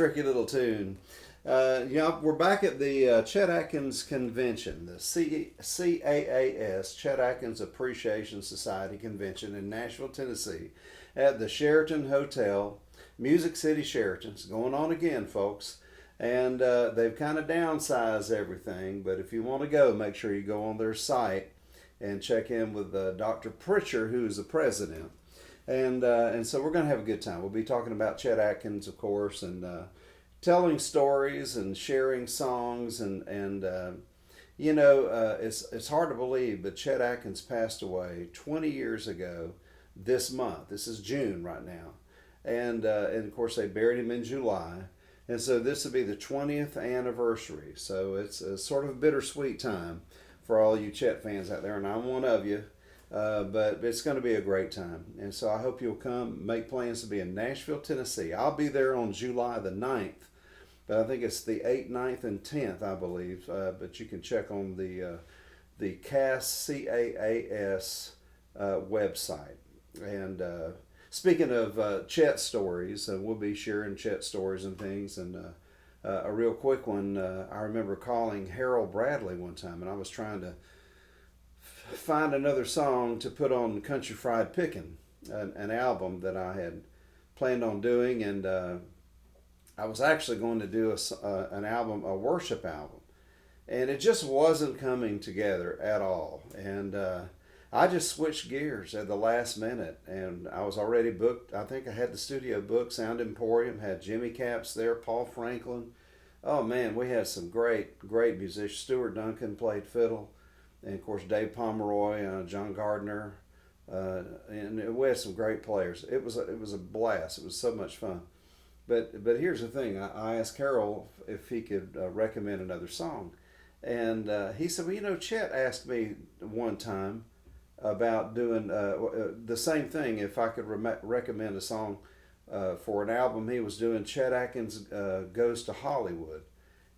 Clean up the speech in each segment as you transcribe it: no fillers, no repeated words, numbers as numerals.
tricky little tune. We're back at the Chet Atkins Convention, the CAAS, Chet Atkins Appreciation Society Convention in Nashville, Tennessee, at the Sheraton Hotel, Music City Sheraton. It's going on again, folks. And they've kind of downsized everything, but if you want to go, make sure you go on their site and check in with Dr. Pritchard, who is the president. And so we're going to have a good time. We'll be talking about Chet Atkins, of course, and telling stories and sharing songs. It's hard to believe, but Chet Atkins passed away 20 years ago this month. This is June right now. And of course, they buried him in July. And so this will be the 20th anniversary. So it's a sort of a bittersweet time for all you Chet fans out there, and I'm one of you. But it's going to be a great time. And so I hope you'll come, make plans to be in Nashville, Tennessee. I'll be there on July the 9th, but I think it's the 8th, 9th, and 10th, I believe. But you can check on the CAAS website. And speaking of Chet stories, we'll be sharing Chet stories and things. And a real quick one, I remember calling Harold Bradley one time, and I was trying to find another song to put on Country Fried Pickin', an album that I had planned on doing. And I was actually going to do an album, a worship album. And it just wasn't coming together at all. And I just switched gears at the last minute, and I was already booked. I think I had the studio booked, Sound Emporium, had Jimmy Capps there, Paul Franklin. Oh man, we had some great musicians. Stuart Duncan played fiddle, and of course Dave Pomeroy, John Gardner, and we had some great players. It was a blast. It was so much fun. But here's the thing. I asked Carol if he could recommend another song, and he said, well, Chet asked me one time about doing the same thing, if I could recommend a song for an album he was doing. Chet Atkins Goes to Hollywood,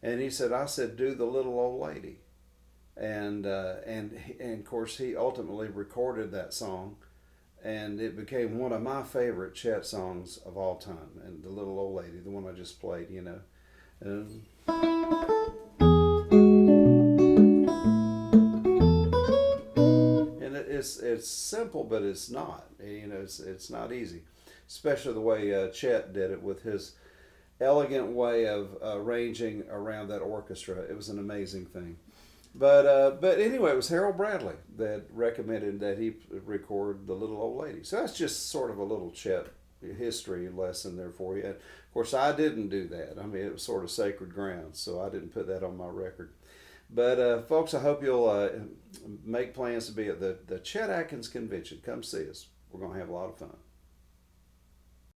and he said, I said, do The Little Old Lady, and of course he ultimately recorded that song, and it became one of my favorite Chet songs of all time. And The Little Old Lady, the one I just played, and it's simple, but it's not. It's not easy, especially the way Chet did it with his elegant way of arranging around that orchestra. It was an amazing thing. But anyway, it was Harold Bradley that recommended that he record The Little Old Lady. So that's just sort of a little Chet history lesson there for you. And of course, I didn't do that. I mean, it was sort of sacred ground, so I didn't put that on my record. But folks, I hope you'll make plans to be at the Chet Atkins Convention. Come see us. We're going to have a lot of fun.